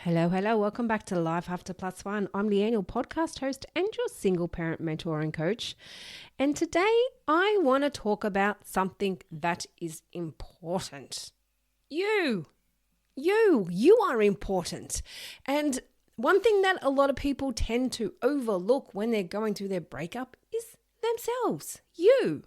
Hello, hello. Welcome back to Life After Plus One. I'm Leanne, your podcast host and your single parent mentor and coach. And today I want to talk about something that is important. You are important. And one thing that a lot of people tend to overlook when they're going through their breakup is themselves. You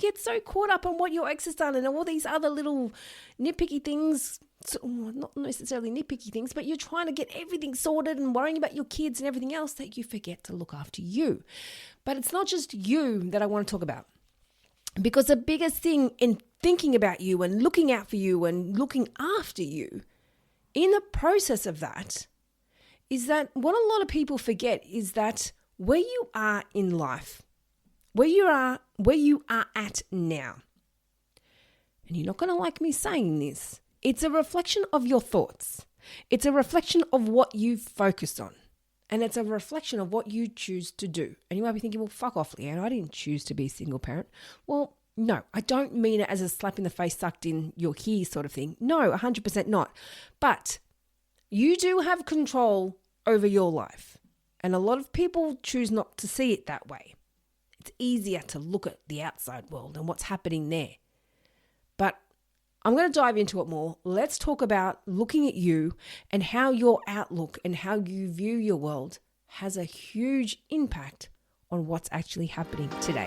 get so caught up on what your ex has done and all these other little nitpicky things. So, not necessarily nitpicky things, but you're trying to get everything sorted and worrying about your kids and everything else that you forget to look after you. But it's not just you that I want to talk about. Because the biggest thing in thinking about you and looking out for you and looking after you, in the process of that, is that what a lot of people forget is that where you are in life, where you are at now, and you're not going to like me saying this, it's a reflection of your thoughts. It's a reflection of what you focus on. And it's a reflection of what you choose to do. And you might be thinking, well, fuck off, Leanne. I didn't choose to be a single parent. Well, no, I don't mean it as a slap in the face, sucked in your ear sort of thing. No, 100% not. But you do have control over your life. And a lot of people choose not to see it that way. It's easier to look at the outside world and what's happening there. But I'm going to dive into it more. Let's talk about looking at you and how your outlook and how you view your world has a huge impact on what's actually happening today.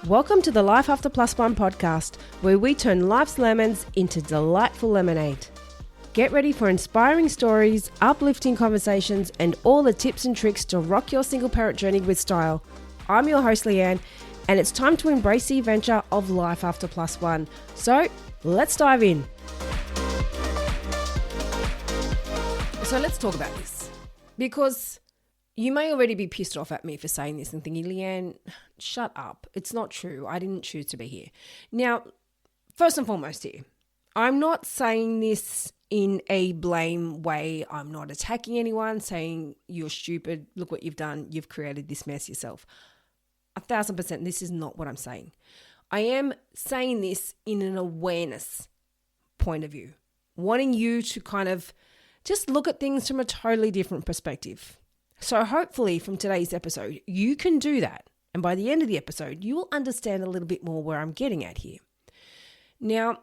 Welcome to the Life After Plus One podcast, where we turn life's lemons into delightful lemonade. Get ready for inspiring stories, uplifting conversations, and all the tips and tricks to rock your single parent journey with style. I'm your host, Leanne, and it's time to embrace the adventure of Life After Plus One. So let's dive in. So let's talk about this, because you may already be pissed off at me for saying this and thinking, Leanne, shut up. It's not true. I didn't choose to be here. Now, first and foremost here, I'm not saying this in a blame way. I'm not attacking anyone, saying you're stupid. Look what you've done. You've created this mess yourself. 1,000%, this is not what I'm saying. I am saying this in an awareness point of view, wanting you to kind of just look at things from a totally different perspective. So hopefully from today's episode, you can do that. And by the end of the episode, you will understand a little bit more where I'm getting at here. Now,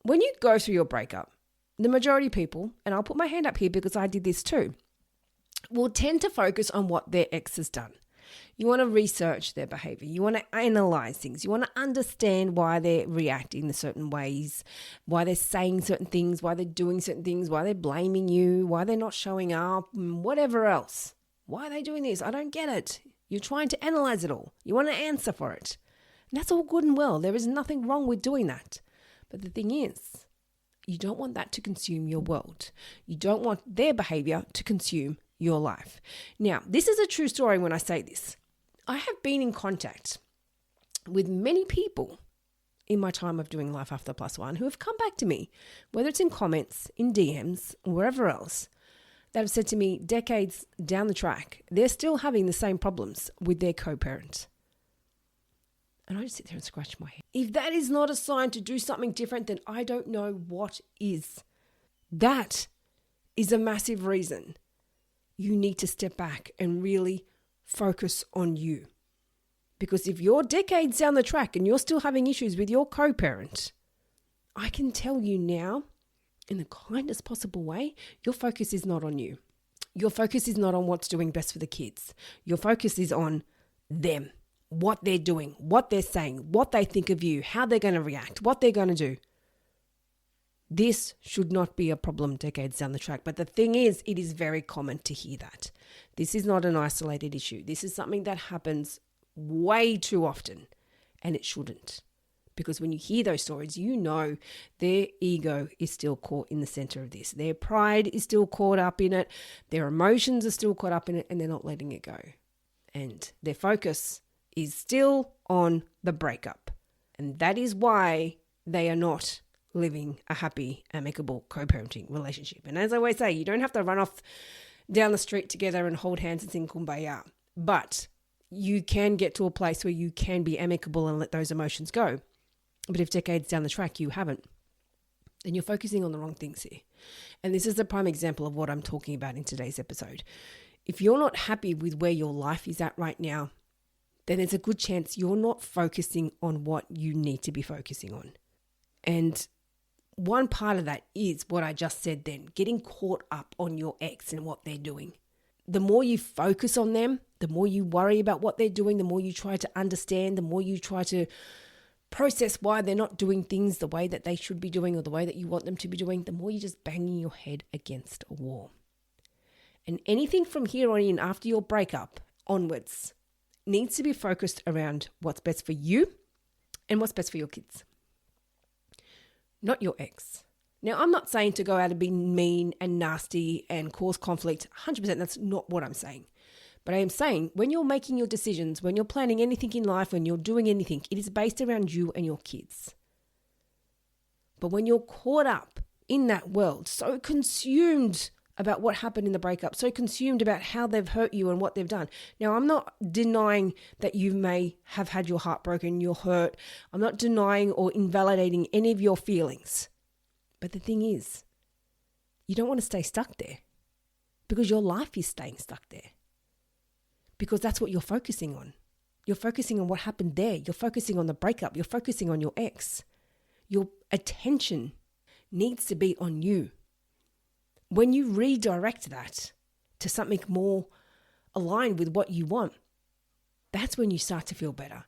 when you go through your breakup, the majority of people, and I'll put my hand up here because I did this too, will tend to focus on what their ex has done. You want to research their behavior. You want to analyze things. You want to understand why they're reacting in certain ways, why they're saying certain things, why they're doing certain things, why they're blaming you, why they're not showing up, and whatever else. Why are they doing this? I don't get it. You're trying to analyze it all. You want an answer for it. And that's all good and well. There is nothing wrong with doing that. But the thing is, you don't want that to consume your world. You don't want their behavior to consume your life. Now, this is a true story when I say this. I have been in contact with many people in my time of doing Life After Plus One who have come back to me, whether it's in comments, in DMs, or wherever else, that have said to me decades down the track, they're still having the same problems with their co-parent. And I just sit there and scratch my head. If that is not a sign to do something different, then I don't know what is. That is a massive reason you need to step back and really focus on you. Because if you're decades down the track and you're still having issues with your co-parent, I can tell you now, in the kindest possible way, your focus is not on you. Your focus is not on what's doing best for the kids. Your focus is on them, what they're doing, what they're saying, what they think of you, how they're going to react, what they're going to do. This should not be a problem decades down the track. But the thing is, it is very common to hear that. This is not an isolated issue. This is something that happens way too often, and it shouldn't. Because when you hear those stories, you know their ego is still caught in the center of this. Their pride is still caught up in it. Their emotions are still caught up in it, and they're not letting it go. And their focus is still on the breakup. And that is why they are not living a happy, amicable co-parenting relationship. And as I always say, you don't have to run off down the street together and hold hands and sing Kumbaya. But you can get to a place where you can be amicable and let those emotions go. But if decades down the track you haven't, then you're focusing on the wrong things here. And this is a prime example of what I'm talking about in today's episode. If you're not happy with where your life is at right now, then there's a good chance you're not focusing on what you need to be focusing on. And one part of that is what I just said then, getting caught up on your ex and what they're doing. The more you focus on them, the more you worry about what they're doing, the more you try to understand, the more you try to process why they're not doing things the way that they should be doing or the way that you want them to be doing, the more you're just banging your head against a wall. And anything from here on in, after your breakup onwards, needs to be focused around what's best for you and what's best for your kids, not your ex. Now, I'm not saying to go out and be mean and nasty and cause conflict. 100%, that's not what I'm saying. But I am saying when you're making your decisions, when you're planning anything in life, when you're doing anything, it is based around you and your kids. But when you're caught up in that world, so consumed about what happened in the breakup, so consumed about how they've hurt you and what they've done. Now, I'm not denying that you may have had your heart broken, you're hurt. I'm not denying or invalidating any of your feelings. But the thing is, you don't want to stay stuck there because your life is staying stuck there. Because that's what you're focusing on. You're focusing on what happened there. You're focusing on the breakup. You're focusing on your ex. Your attention needs to be on you. When you redirect that to something more aligned with what you want, that's when you start to feel better.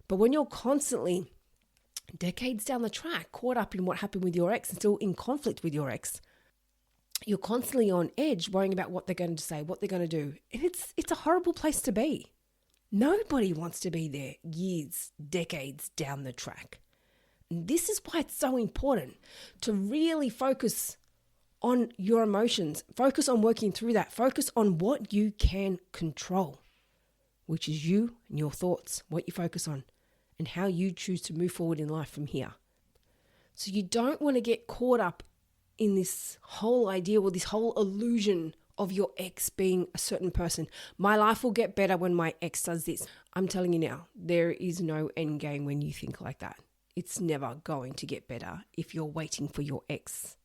But when you're constantly, decades down the track, caught up in what happened with your ex and still in conflict with your ex, you're constantly on edge, worrying about what they're going to say, what they're going to do. And it's a horrible place to be. Nobody wants to be there years, decades down the track. And this is why it's so important to really focus on your emotions, focus on working through that, focus on what you can control, which is you and your thoughts, what you focus on, and how you choose to move forward in life from here. So you don't want to get caught up in this whole idea or this whole illusion of your ex being a certain person. My life will get better when my ex does this. I'm telling you now, there is no end game when you think like that. It's never going to get better if you're waiting for your ex.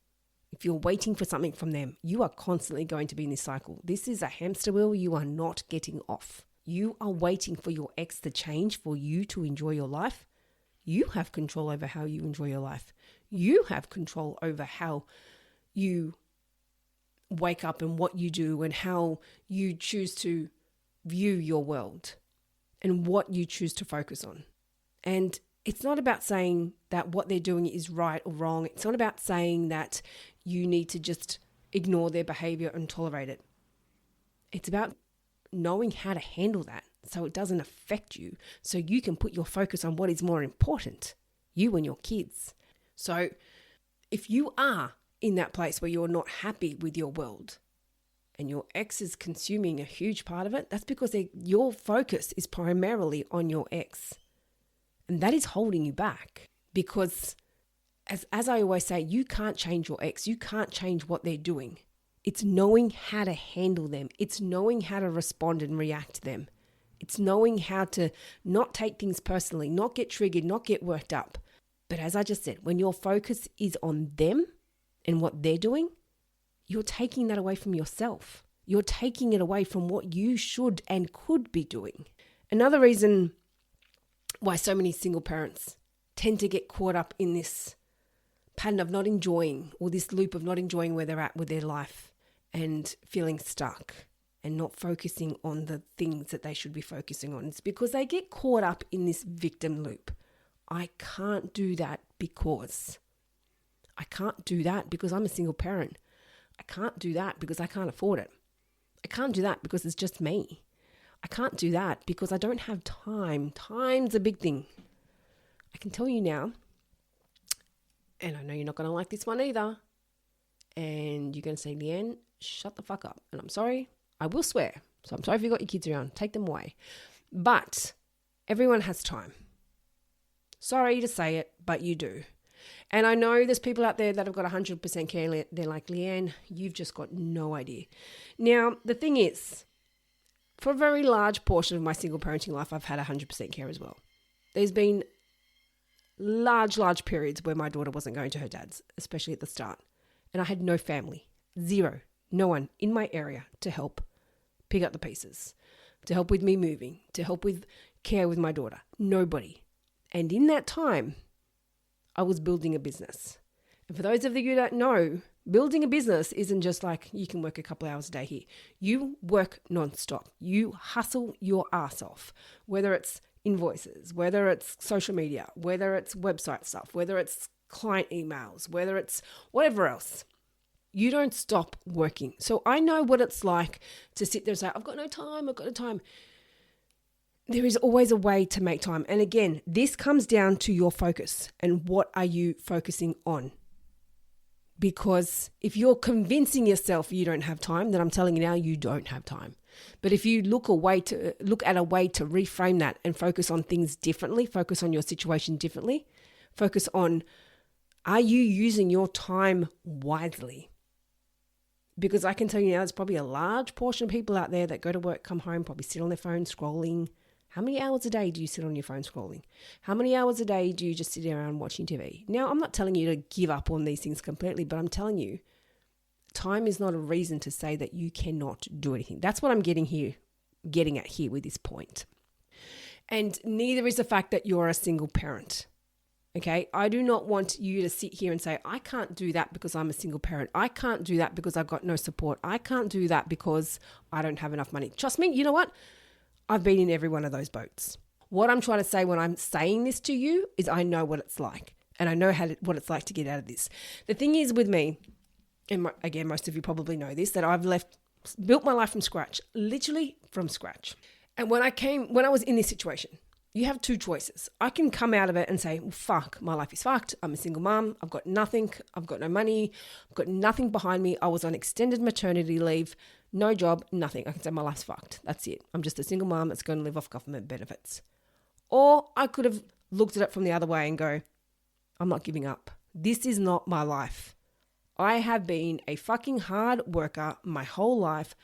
If you're waiting for something from them, you are constantly going to be in this cycle. This is a hamster wheel you are not getting off. You are waiting for your ex to change for you to enjoy your life. You have control over how you enjoy your life. You have control over how you wake up and what you do and how you choose to view your world and what you choose to focus on. And it's not about saying that what they're doing is right or wrong. It's not about saying that you need to just ignore their behavior and tolerate it. It's about knowing how to handle that so it doesn't affect you, so you can put your focus on what is more important, you and your kids. So if you are in that place where you're not happy with your world and your ex is consuming a huge part of it, that's because your focus is primarily on your ex. And that is holding you back because, as I always say, you can't change your ex. You can't change what they're doing. It's knowing how to handle them. It's knowing how to respond and react to them. It's knowing how to not take things personally, not get triggered, not get worked up. But as I just said, when your focus is on them and what they're doing, you're taking that away from yourself. You're taking it away from what you should and could be doing. Another reason why so many single parents tend to get caught up in this pattern of not enjoying, or this loop of not enjoying where they're at with their life and feeling stuck and not focusing on the things that they should be focusing on. It's because they get caught up in this victim loop. I can't do that because I'm a single parent. I can't do that because I can't afford it. I can't do that because it's just me. I can't do that because I don't have time. Time's a big thing. I can tell you now, and I know you're not going to like this one either, and you're going to say, Leanne, shut the fuck up. And I'm sorry, I will swear. So I'm sorry if you've got your kids around, take them away. But everyone has time. Sorry to say it, but you do. And I know there's people out there that have got 100% care. They're like, Leanne, you've just got no idea. Now, the thing is, for a very large portion of my single parenting life, I've had 100% care as well. There's been large periods where my daughter wasn't going to her dad's, especially at the start. And I had no family, zero, no one in my area to help pick up the pieces, to help with me moving, to help with care with my daughter, nobody. And in that time, I was building a business. And for those of you that know, building a business isn't just like you can work a couple of hours a day here. You work nonstop. You hustle your ass off, whether it's invoices, whether it's social media, whether it's website stuff, whether it's client emails, whether it's whatever else. You don't stop working. So I know what it's like to sit there and say, I've got no time. There is always a way to make time. And again, this comes down to your focus and what are you focusing on? Because if you're convincing yourself you don't have time, then I'm telling you now, you don't have time. But if you look at a way to reframe that and focus on things differently, focus on your situation differently, focus on, are you using your time wisely? Because I can tell you now, there's probably a large portion of people out there that go to work, come home, probably sit on their phone scrolling. How many hours a day do you sit on your phone scrolling? How many hours a day do you just sit around watching TV? Now, I'm not telling you to give up on these things completely, but I'm telling you, time is not a reason to say that you cannot do anything. That's what I'm getting at here with this point. And neither is the fact that you're a single parent. Okay, I do not want you to sit here and say, I can't do that because I'm a single parent. I can't do that because I've got no support. I can't do that because I don't have enough money. Trust me, you know what? I've been in every one of those boats. What I'm trying to say when I'm saying this to you is I know what it's like. And I know what it's like to get out of this. The thing is with me, and again, most of you probably know this, that I've built my life from scratch, literally from scratch. And when I was in this situation, you have two choices. I can come out of it and say, well, fuck, my life is fucked. I'm a single mom. I've got nothing. I've got no money. I've got nothing behind me. I was on extended maternity leave, no job, nothing. I can say my life's fucked. That's it. I'm just a single mom that's going to live off government benefits. Or I could have looked at it from the other way and go, I'm not giving up. This is not my life. I have been a fucking hard worker my whole life.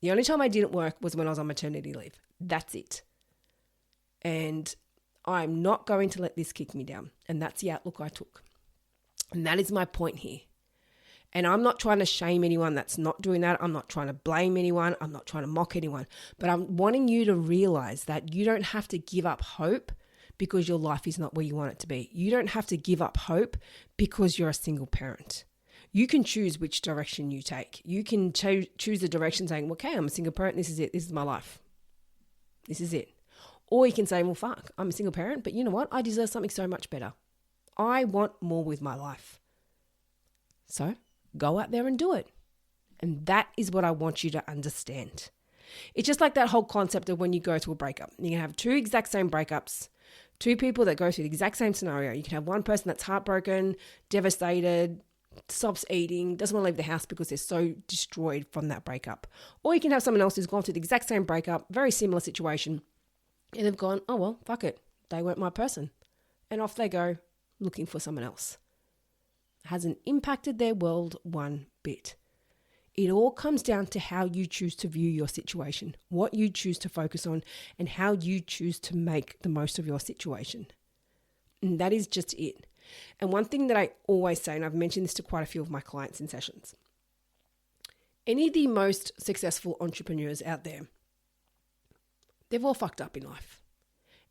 The only time I didn't work was when I was on maternity leave. That's it. And I'm not going to let this kick me down. And that's the outlook I took. And that is my point here. And I'm not trying to shame anyone that's not doing that. I'm not trying to blame anyone. I'm not trying to mock anyone. But I'm wanting you to realize that you don't have to give up hope because your life is not where you want it to be. You don't have to give up hope because you're a single parent. You can choose which direction you take. You can choose the direction saying, okay, I'm a single parent. This is it. This is my life. This is it. Or you can say, well, fuck, I'm a single parent, but you know what? I deserve something so much better. I want more with my life. So go out there and do it. And that is what I want you to understand. It's just like that whole concept of when you go through a breakup. You can have two exact same breakups, two people that go through the exact same scenario. You can have one person that's heartbroken, devastated, stops eating, doesn't want to leave the house because they're so destroyed from that breakup. Or you can have someone else who's gone through the exact same breakup, very similar situation, and they've gone, oh, well, fuck it. They weren't my person. And off they go looking for someone else. Hasn't impacted their world one bit. It all comes down to how you choose to view your situation, what you choose to focus on, and how you choose to make the most of your situation. And that is just it. And one thing that I always say, and I've mentioned this to quite a few of my clients in sessions, any of the most successful entrepreneurs out there, they've all fucked up in life.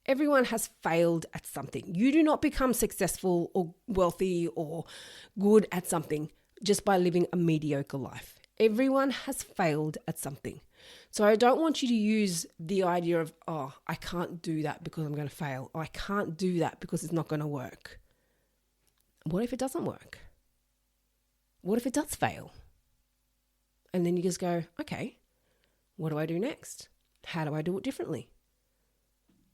Everyone has failed at something. You do not become successful or wealthy or good at something just by living a mediocre life. Everyone has failed at something. So I don't want you to use the idea of, oh, I can't do that because I'm going to fail. Or I can't do that because it's not going to work. What if it doesn't work? What if it does fail? And then you just go, okay, what do I do next? How do I do it differently?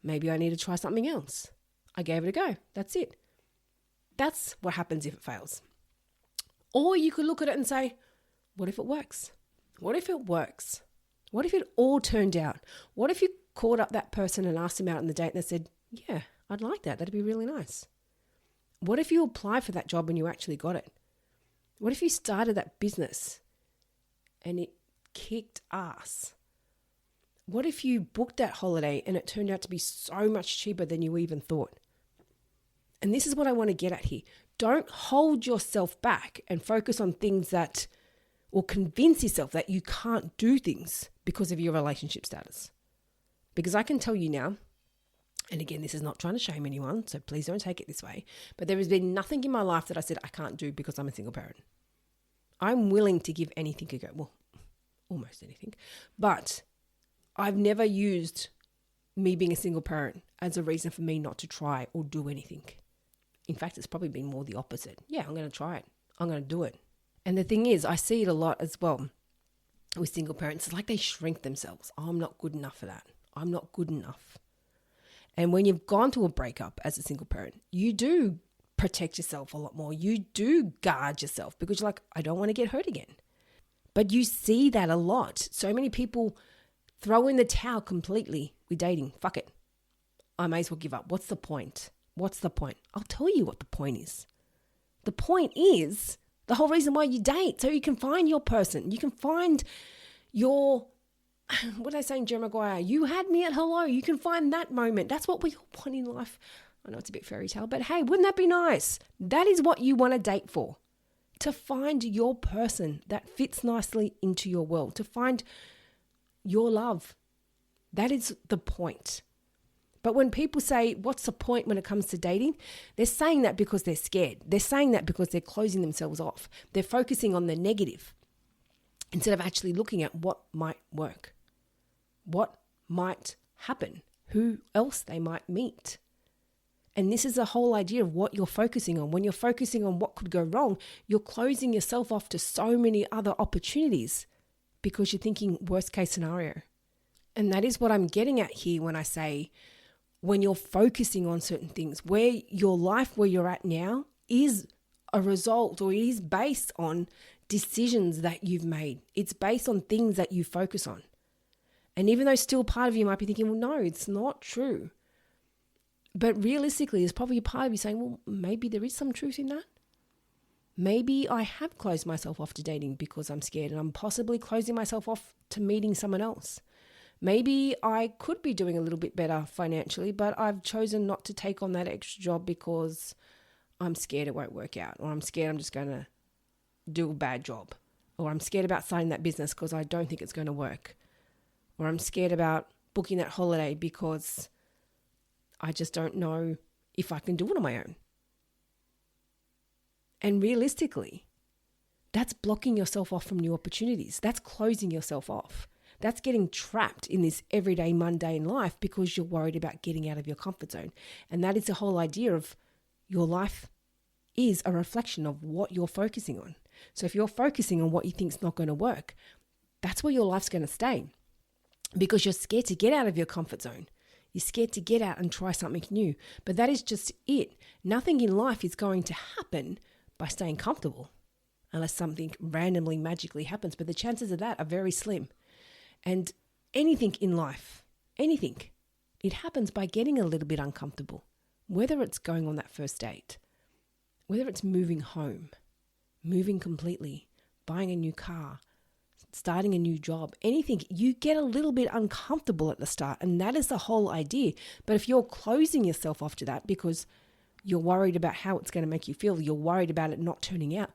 Maybe I need to try something else. I gave it a go. That's it. That's what happens if it fails. Or you could look at it and say, what if it works? What if it works? What if it all turned out? What if you called up that person and asked them out on the date and they said, yeah, I'd like that. That'd be really nice. What if you applied for that job and you actually got it? What if you started that business and it kicked ass? What if you booked that holiday and it turned out to be so much cheaper than you even thought? And this is what I want to get at here. Don't hold yourself back and focus on things that, or convince yourself that you can't do things because of your relationship status. Because I can tell you now, and again, this is not trying to shame anyone, so please don't take it this way, but there has been nothing in my life that I said I can't do because I'm a single parent. I'm willing to give anything a go. Well, almost anything. But I've never used me being a single parent as a reason for me not to try or do anything. In fact, it's probably been more the opposite. Yeah, I'm going to try it. I'm going to do it. And the thing is, I see it a lot as well with single parents. It's like they shrink themselves. Oh, I'm not good enough for that. I'm not good enough. And when you've gone through a breakup as a single parent, you do protect yourself a lot more. You do guard yourself because you're like, I don't want to get hurt again. But you see that a lot. So many people throw in the towel completely with dating. Fuck it. I may as well give up. What's the point? What's the point? I'll tell you what the point is. The point is the whole reason why you date, so you can find your person. You can find your, what did I say in Jerry Maguire? You had me at hello. You can find that moment. That's what we all want in life. I know it's a bit fairy tale, but hey, wouldn't that be nice? That is what you want to date for. To find your person that fits nicely into your world. To find your love. That is the point. But when people say, what's the point when it comes to dating? They're saying that because they're scared. They're saying that because they're closing themselves off. They're focusing on the negative instead of actually looking at what might work, what might happen, who else they might meet. And this is the whole idea of what you're focusing on. When you're focusing on what could go wrong, you're closing yourself off to so many other opportunities because you're thinking worst case scenario. And that is what I'm getting at here when I say, when you're focusing on certain things, where your life, where you're at now, is a result, or it is based on decisions that you've made. It's based on things that you focus on. And even though still part of you might be thinking, well, no, it's not true. But realistically, there's probably a part of you saying, well, maybe there is some truth in that. Maybe I have closed myself off to dating because I'm scared, and I'm possibly closing myself off to meeting someone else. Maybe I could be doing a little bit better financially, but I've chosen not to take on that extra job because I'm scared it won't work out, or I'm scared I'm just going to do a bad job, or I'm scared about starting that business because I don't think it's going to work, or I'm scared about booking that holiday because I just don't know if I can do it on my own. And realistically, that's blocking yourself off from new opportunities. That's closing yourself off. That's getting trapped in this everyday mundane life because you're worried about getting out of your comfort zone. And that is the whole idea of your life is a reflection of what you're focusing on. So if you're focusing on what you think is not going to work, that's where your life's going to stay because you're scared to get out of your comfort zone. You're scared to get out and try something new. But that is just it. Nothing in life is going to happen by staying comfortable unless something randomly, magically happens. But the chances of that are very slim. And anything in life, anything, it happens by getting a little bit uncomfortable. Whether it's going on that first date, whether it's moving home, moving completely, buying a new car, starting a new job, anything, you get a little bit uncomfortable at the start. And that is the whole idea. But if you're closing yourself off to that because you're worried about how it's going to make you feel, you're worried about it not turning out,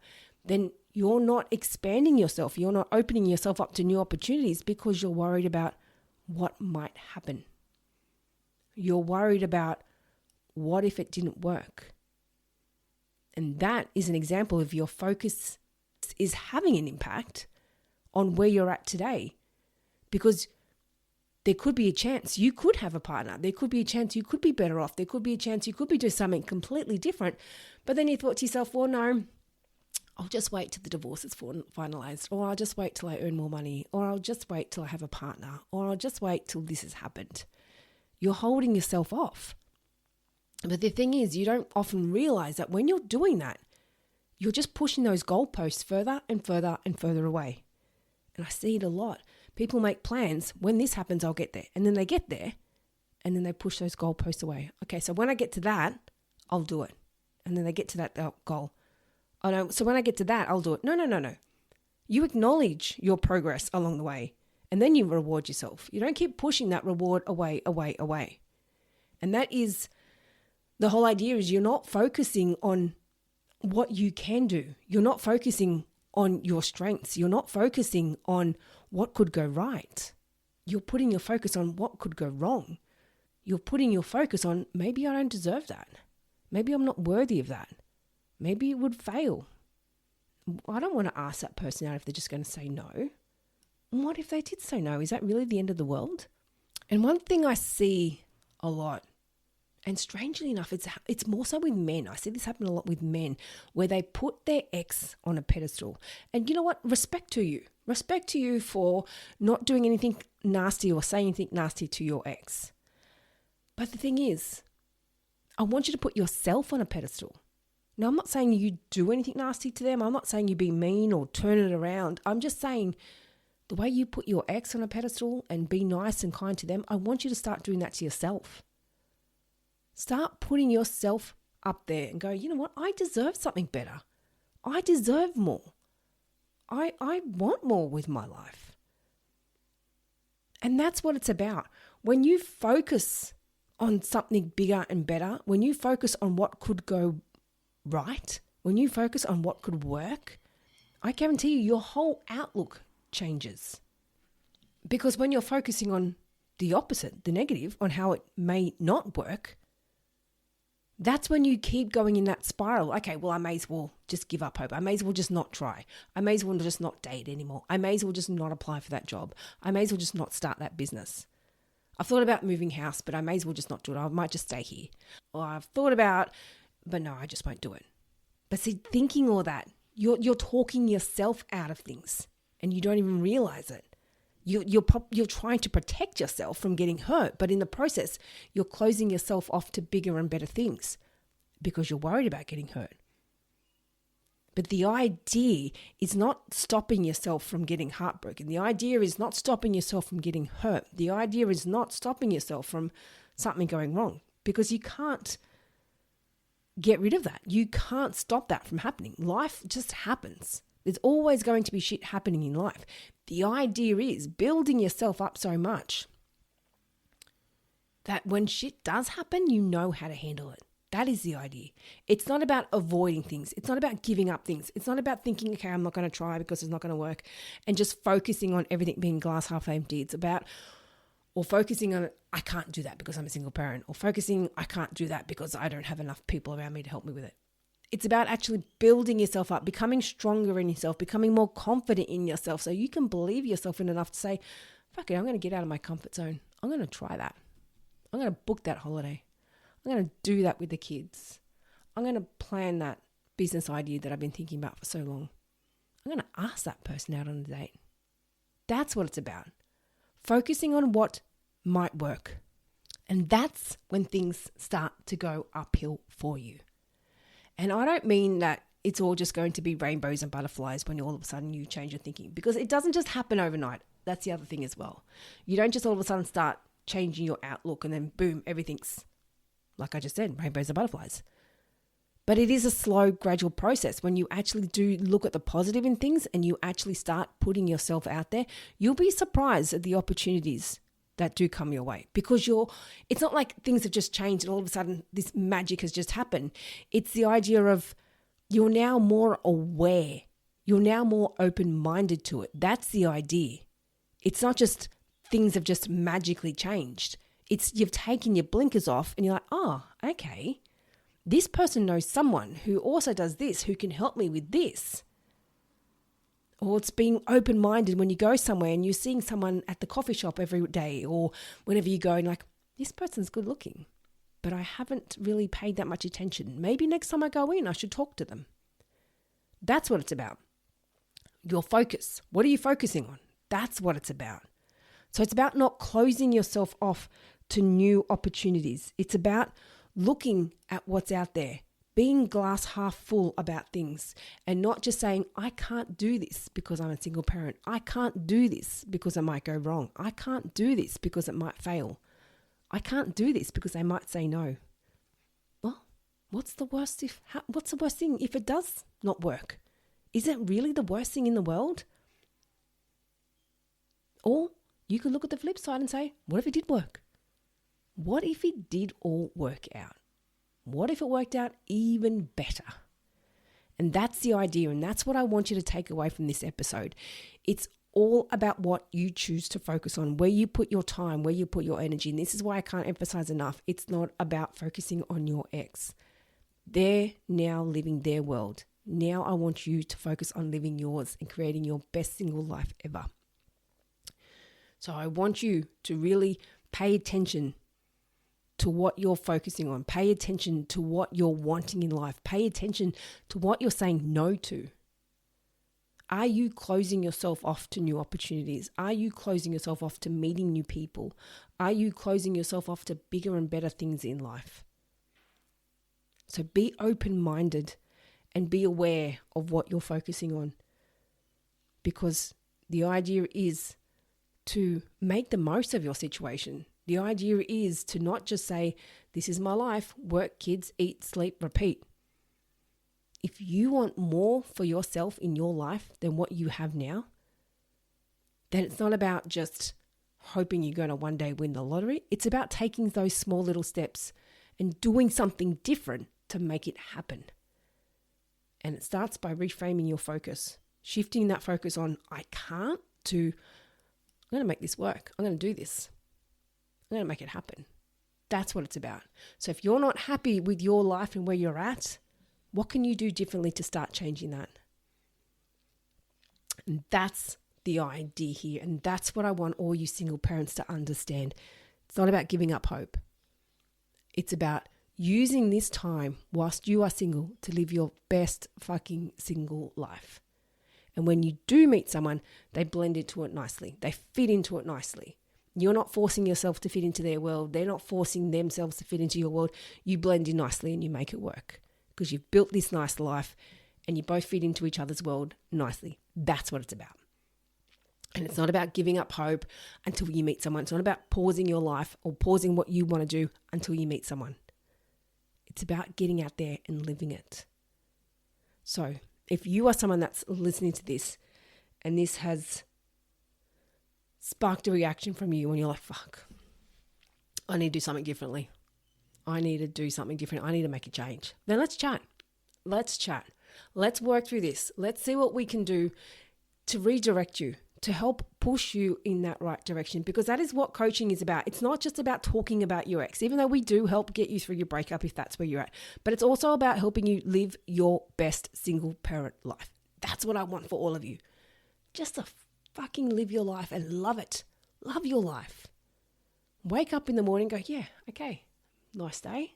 then you're not expanding yourself. You're not opening yourself up to new opportunities because you're worried about what might happen. You're worried about what if it didn't work. And that is an example of your focus is having an impact on where you're at today. Because there could be a chance you could have a partner. There could be a chance you could be better off. There could be a chance you could be doing something completely different. But then you thought to yourself, well, no, I'll just wait till the divorce is finalized, or I'll just wait till I earn more money, or I'll just wait till I have a partner, or I'll just wait till this has happened. You're holding yourself off. But the thing is, you don't often realize that when you're doing that, you're just pushing those goalposts further and further and further away. And I see it a lot. People make plans. When this happens, I'll get there. And then they get there, and then they push those goalposts away. Okay, so when I get to that, I'll do it. And then they get to that goal. Oh no, so when I get to that, I'll do it. No. You acknowledge your progress along the way, and then you reward yourself. You don't keep pushing that reward away. And that is The whole idea is you're not focusing on what you can do. You're not focusing on your strengths. You're not focusing on what could go right. You're putting your focus on what could go wrong. You're putting your focus on, maybe I don't deserve that. Maybe I'm not worthy of that. Maybe it would fail. I don't want to ask that person out if they're just going to say no. And what if they did say no? Is that really the end of the world? And one thing I see a lot, and strangely enough, it's more so with men. I see this happen a lot with men, where they put their ex on a pedestal. And you know what? Respect to you. Respect to you for not doing anything nasty or saying anything nasty to your ex. But the thing is, I want you to put yourself on a pedestal. Now, I'm not saying you do anything nasty to them. I'm not saying you be mean or turn it around. I'm just saying the way you put your ex on a pedestal and be nice and kind to them, I want you to start doing that to yourself. Start putting yourself up there and go, you know what? I deserve something better. I deserve more. I want more with my life. And that's what it's about. When you focus on something bigger and better, when you focus on what could go right, when you focus on what could work, I guarantee you your whole outlook changes. Because when you're focusing on the opposite, the negative, on how it may not work, that's when you keep going in that spiral. Okay, well, I may as well just give up hope. I may as well just not try. I may as well just not date anymore. I may as well just not apply for that job. I may as well just not start that business. I've thought about moving house, but I may as well just not do it. I might just stay here. Or I've thought about, but no, I just won't do it. But see, thinking all that, you're talking yourself out of things and you don't even realize it. You're trying to protect yourself from getting hurt, but in the process, you're closing yourself off to bigger and better things because you're worried about getting hurt. But the idea is not stopping yourself from getting heartbroken. The idea is not stopping yourself from getting hurt. The idea is not stopping yourself from something going wrong, because you can't get rid of that. You can't stop that from happening. Life just happens. There's always going to be shit happening in life. The idea is building yourself up so much that when shit does happen, you know how to handle it. That is the idea. It's not about avoiding things. It's not about giving up things. It's not about thinking, okay, I'm not going to try because it's not going to work, and just focusing on everything being glass half empty. It's about, or focusing on, I can't do that because I'm a single parent, or focusing, I can't do that because I don't have enough people around me to help me with it. It's about actually building yourself up, becoming stronger in yourself, becoming more confident in yourself so you can believe yourself in enough to say, fuck it, I'm going to get out of my comfort zone. I'm going to try that. I'm going to book that holiday. I'm going to do that with the kids. I'm going to plan that business idea that I've been thinking about for so long. I'm going to ask that person out on a date. That's what it's about. Focusing on what might work. And that's when things start to go uphill for you. And I don't mean that it's all just going to be rainbows and butterflies when all of a sudden you change your thinking, because it doesn't just happen overnight. That's the other thing as well. You don't just all of a sudden start changing your outlook and then boom, everything's, like I just said, rainbows and butterflies. But it is a slow, gradual process. When you actually do look at the positive in things and you actually start putting yourself out there, you'll be surprised at the opportunities that do come your way, because it's not like things have just changed and all of a sudden this magic has just happened. It's the idea of you're now more aware. You're now more open-minded to it. That's the idea. It's not just things have just magically changed. It's you've taken your blinkers off and you're like, oh, okay, this person knows someone who also does this, who can help me with this. Or it's being open-minded when you go somewhere and you're seeing someone at the coffee shop every day, or whenever you go and like, this person's good looking, but I haven't really paid that much attention. Maybe next time I go in, I should talk to them. That's what it's about. Your focus. What are you focusing on? That's what it's about. So it's about not closing yourself off to new opportunities. It's about looking at what's out there, being glass half full about things, and not just saying, I can't do this because I'm a single parent. I can't do this because it might go wrong. I can't do this because it might fail. I can't do this because they might say no. Well, what's the worst thing if it does not work? Is it really the worst thing in the world? Or you could look at the flip side and say, what if it did work? What if it did all work out? What if it worked out even better? And that's the idea. And that's what I want you to take away from this episode. It's all about what you choose to focus on, where you put your time, where you put your energy. And this is why I can't emphasize enough. It's not about focusing on your ex. They're now living their world. Now I want you to focus on living yours and creating your best single life ever. So I want you to really pay attention to what you're focusing on. Pay attention to what you're wanting in life. Pay attention to what you're saying no to. Are you closing yourself off to new opportunities? Are you closing yourself off to meeting new people? Are you closing yourself off to bigger and better things in life? So be open-minded and be aware of what you're focusing on, because the idea is to make the most of your situation. The idea is to not just say, this is my life, work, kids, eat, sleep, repeat. If you want more for yourself in your life than what you have now, then it's not about just hoping you're going to one day win the lottery. It's about taking those small little steps and doing something different to make it happen. And it starts by reframing your focus, shifting that focus on I can't to I'm going to make this work. I'm going to do this. I'm going to make it happen. That's what it's about. So if you're not happy with your life and where you're at, what can you do differently to start changing that? And that's the idea here. And that's what I want all you single parents to understand. It's not about giving up hope. It's about using this time whilst you are single to live your best fucking single life. And when you do meet someone, they blend into it nicely. They fit into it nicely. You're not forcing yourself to fit into their world. They're not forcing themselves to fit into your world. You blend in nicely and you make it work because you've built this nice life and you both fit into each other's world nicely. That's what it's about. And it's not about giving up hope until you meet someone. It's not about pausing your life or pausing what you want to do until you meet someone. It's about getting out there and living it. So if you are someone that's listening to this and this has sparked a reaction from you and you're like, fuck, I need to do something differently. I need to do something different. I need to make a change. Then let's chat. Let's chat. Let's work through this. Let's see what we can do to redirect you, to help push you in that right direction, because that is what coaching is about. It's not just about talking about your ex, even though we do help get you through your breakup if that's where you're at, but it's also about helping you live your best single parent life. That's what I want for all of you. Just to fucking live your life and love it. Love your life. Wake up in the morning and go, yeah, okay, nice day.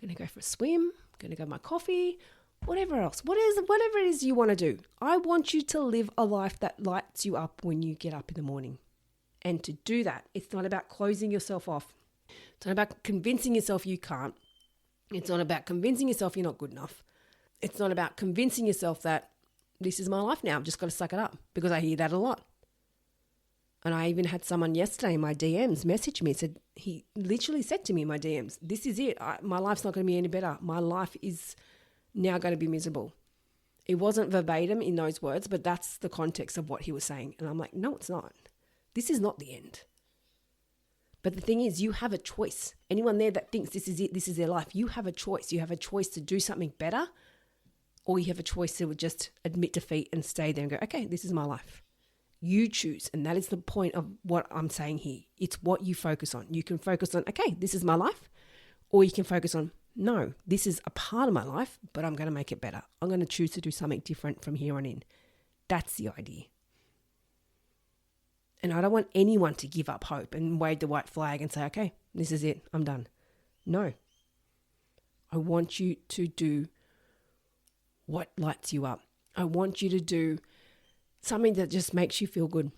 Going to go for a swim, going to go my coffee, whatever else, whatever it is you want to do. I want you to live a life that lights you up when you get up in the morning. And to do that, it's not about closing yourself off. It's not about convincing yourself you can't. It's not about convincing yourself you're not good enough. It's not about convincing yourself that this is my life now, I've just got to suck it up, because I hear that a lot. And I even had someone yesterday in my DMs message me, he literally said to me in my DMs, this is it. My life's not going to be any better. My life is now going to be miserable. It wasn't verbatim in those words, but that's the context of what he was saying. And I'm like, no, it's not. This is not the end. But the thing is, you have a choice. Anyone there that thinks this is it, this is their life, you have a choice. You have a choice to do something better, or you have a choice to just admit defeat and stay there and go, okay, this is my life. You choose. And that is the point of what I'm saying here. It's what you focus on. You can focus on, okay, this is my life. Or you can focus on, no, this is a part of my life, but I'm going to make it better. I'm going to choose to do something different from here on in. That's the idea. And I don't want anyone to give up hope and wave the white flag and say, okay, this is it, I'm done. No. I want you to do what lights you up. I want you to do something that just makes you feel good.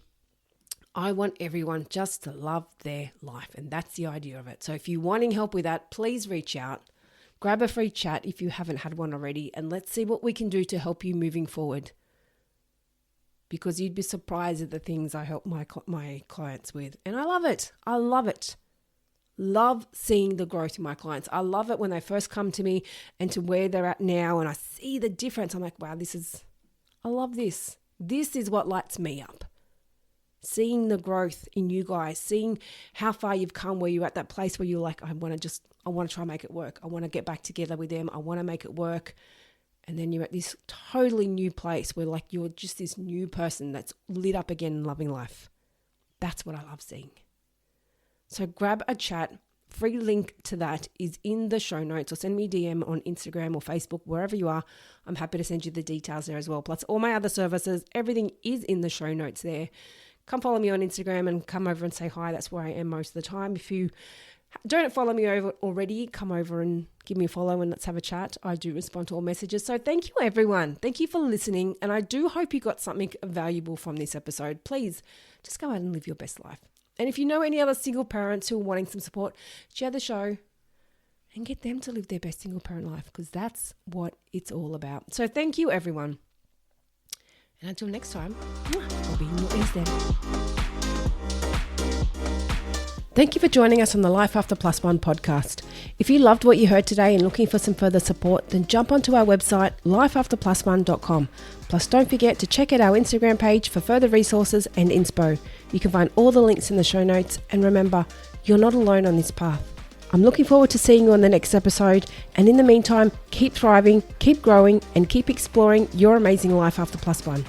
I want everyone just to love their life, and that's the idea of it. So if you're wanting help with that, please reach out. Grab a free chat if you haven't had one already, and let's see what we can do to help you moving forward. Because you'd be surprised at the things I help my clients with. And I love it. I love it. Love seeing the growth in my clients. I love it when they first come to me and to where they're at now, and I see the difference. I'm like, wow, I love this. This is what lights me up. seeing the growth in you guys, seeing how far you've come, where you're at that place where you're like, I want to try and make it work. I want to get back together with them. I want to make it work. And then you're at this totally new place where like you're just this new person that's lit up again and loving life. That's what I love seeing. So grab a chat. Free link to that is in the show notes, or send me a DM on Instagram or Facebook, wherever you are. I'm happy to send you the details there as well. Plus all my other services, everything is in the show notes there. Come follow me on Instagram and come over and say hi. That's where I am most of the time. If you don't follow me over already, come over and give me a follow and let's have a chat. I do respond to all messages. So thank you, everyone. Thank you for listening. And I do hope you got something valuable from this episode. Please just go out and live your best life. And if you know any other single parents who are wanting some support, share the show and get them to live their best single parent life, because that's what it's all about. So thank you, everyone. And until next time, I'll be in your ears then. Thank you for joining us on the Life After Plus One podcast. If you loved what you heard today and looking for some further support, then jump onto our website, lifeafterplusone.com. Plus, don't forget to check out our Instagram page for further resources and inspo. You can find all the links in the show notes. And remember, you're not alone on this path. I'm looking forward to seeing you on the next episode. And in the meantime, keep thriving, keep growing, and keep exploring your amazing life after plus one.